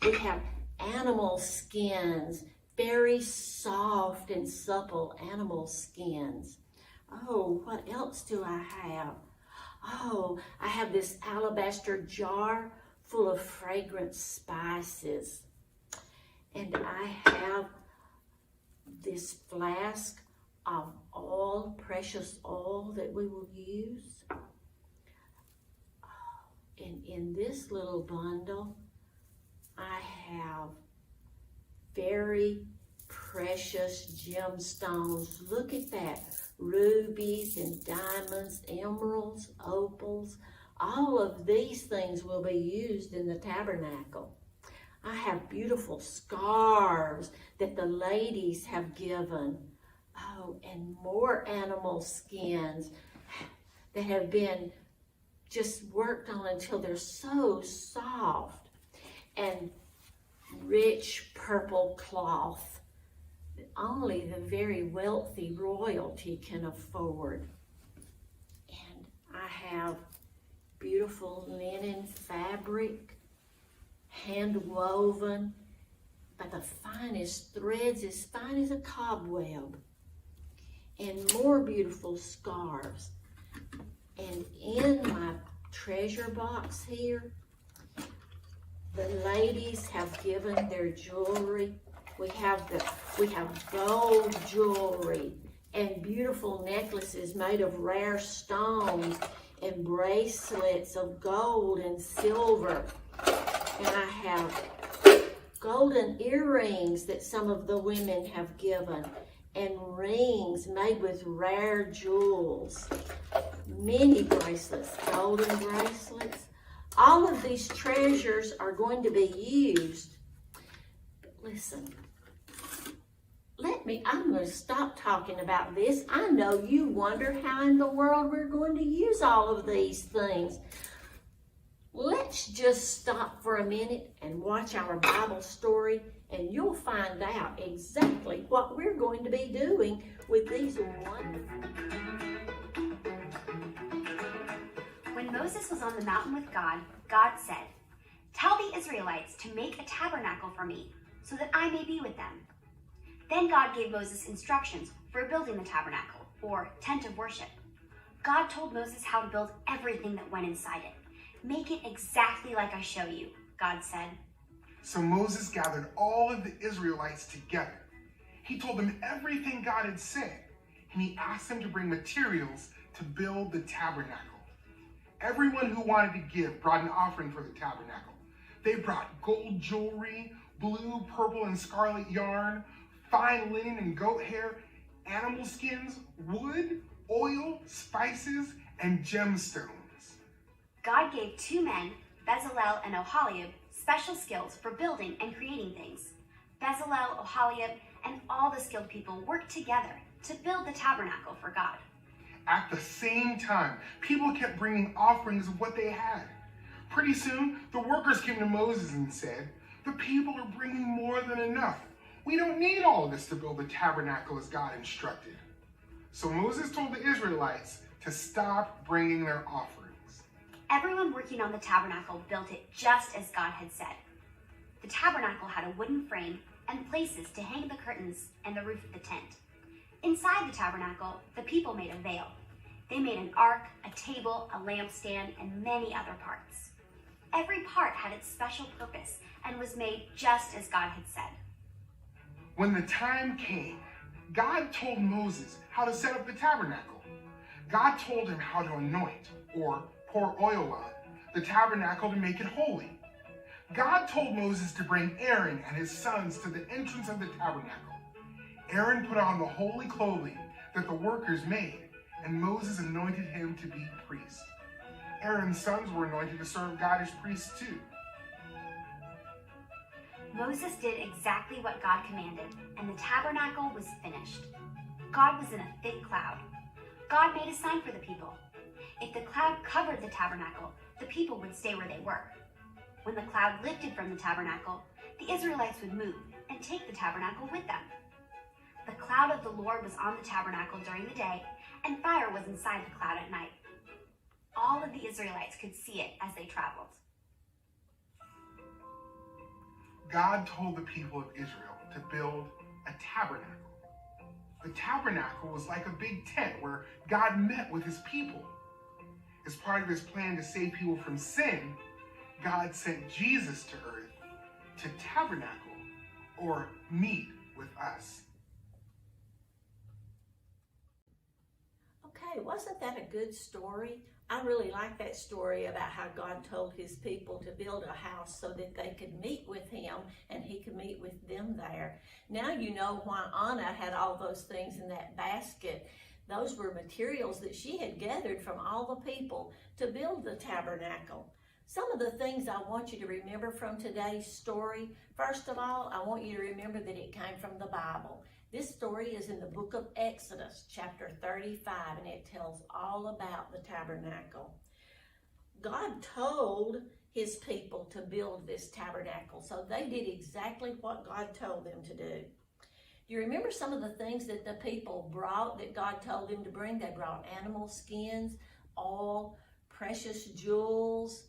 We have animal skins, very soft and supple animal skins. Oh, what else do I have? Oh, I have this alabaster jar full of fragrant spices. And I have this flask of oil, precious oil that we will use. And in this little bundle, I have very precious gemstones. Look at that. Rubies and diamonds, emeralds, opals. All of these things will be used in the tabernacle. I have beautiful scarves that the ladies have given. Oh, and more animal skins that have been just worked on until they're so soft. And rich purple cloth that only the very wealthy royalty can afford. And I have beautiful linen fabric, hand woven by the finest threads, as fine as a cobweb, and more beautiful scarves. And in my treasure box here, the ladies have given their jewelry. We have gold jewelry and beautiful necklaces made of rare stones and bracelets of gold and silver. And I have golden earrings that some of the women have given, and rings made with rare jewels. Many bracelets, golden bracelets. All of these treasures are going to be used. But listen, I'm going to stop talking about this. I know you wonder how in the world we're going to use all of these things. Let's just stop for a minute and watch our Bible story, and you'll find out exactly what we're going to be doing with these wonderful. When Moses was on the mountain with God, God said, "Tell the Israelites to make a tabernacle for me, so that I may be with them." Then God gave Moses instructions for building the tabernacle, or tent of worship. God told Moses how to build everything that went inside it. "Make it exactly like I show you," God said. So Moses gathered all of the Israelites together. He told them everything God had said, and he asked them to bring materials to build the tabernacle. Everyone who wanted to give brought an offering for the tabernacle. They brought gold jewelry, blue, purple, and scarlet yarn, fine linen and goat hair, animal skins, wood, oil, spices, and gemstones. God gave 2 men, Bezalel and Oholiab, special skills for building and creating things. Bezalel, Oholiab, and all the skilled people worked together to build the tabernacle for God. At the same time, people kept bringing offerings of what they had. Pretty soon, the workers came to Moses and said, "The people are bringing more than enough. We don't need all of this to build the tabernacle as God instructed." So Moses told the Israelites to stop bringing their offerings. Everyone working on the tabernacle built it just as God had said. The tabernacle had a wooden frame and places to hang the curtains and the roof of the tent. Inside the tabernacle, the people made a veil. They made an ark, a table, a lampstand, and many other parts. Every part had its special purpose and was made just as God had said. When the time came, God told Moses how to set up the tabernacle. God told him how to anoint, or pour oil on, the tabernacle to make it holy. God told Moses to bring Aaron and his sons to the entrance of the tabernacle. Aaron put on the holy clothing that the workers made, and Moses anointed him to be priest. Aaron's sons were anointed to serve God as priests too. Moses did exactly what God commanded, and the tabernacle was finished. God was in a thick cloud. God made a sign for the people. If the cloud covered the tabernacle, the people would stay where they were. When the cloud lifted from the tabernacle, the Israelites would move and take the tabernacle with them. The cloud of the Lord was on the tabernacle during the day, and fire was inside the cloud at night. All of the Israelites could see it as they traveled. God told the people of Israel to build a tabernacle. The tabernacle was like a big tent where God met with his people. As part of his plan to save people from sin, God sent Jesus to earth to tabernacle or meet with us. Okay, wasn't that a good story? I really like that story about how God told his people to build a house so that they could meet with him and he could meet with them there. Now you know why Anna had all those things in that basket. Those were materials that she had gathered from all the people to build the tabernacle. Some of the things I want you to remember from today's story, first of all, I want you to remember that it came from the Bible. This story is in the book of Exodus, chapter 35, and it tells all about the tabernacle. God told his people to build this tabernacle, so they did exactly what God told them to do. Do you remember some of the things that the people brought that God told them to bring? They brought animal skins, oil, precious jewels,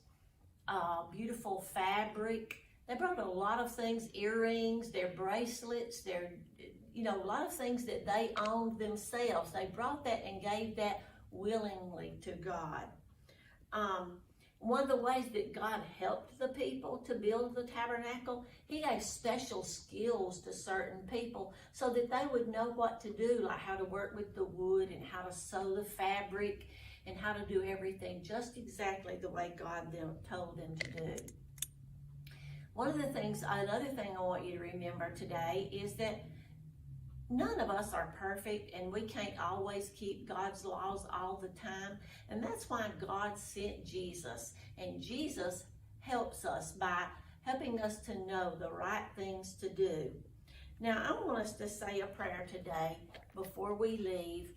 beautiful fabric. They brought a lot of things, earrings, their bracelets, a lot of things that they owned themselves. They brought that and gave that willingly to God. One of the ways that God helped the people to build the tabernacle, he gave special skills to certain people so that they would know what to do, like how to work with the wood and how to sew the fabric and how to do everything just exactly the way God told them to do. Another thing I want you to remember today is that none of us are perfect and we can't always keep God's laws all the time. And that's why God sent Jesus. And Jesus helps us by helping us to know the right things to do. Now, I want us to say a prayer today before we leave.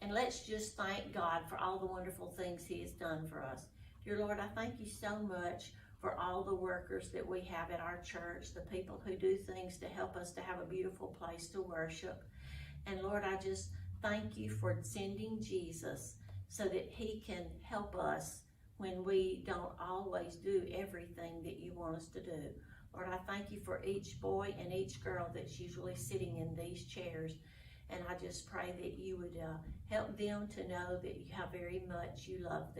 And let's just thank God for all the wonderful things he has done for us. Dear Lord, I thank you so much for all the workers that we have at our church, the people who do things to help us to have a beautiful place to worship. And Lord, I just thank you for sending Jesus so that he can help us when we don't always do everything that you want us to do. Lord, I thank you for each boy and each girl that's usually sitting in these chairs. And I just pray that you would help them to know that how very much you love them.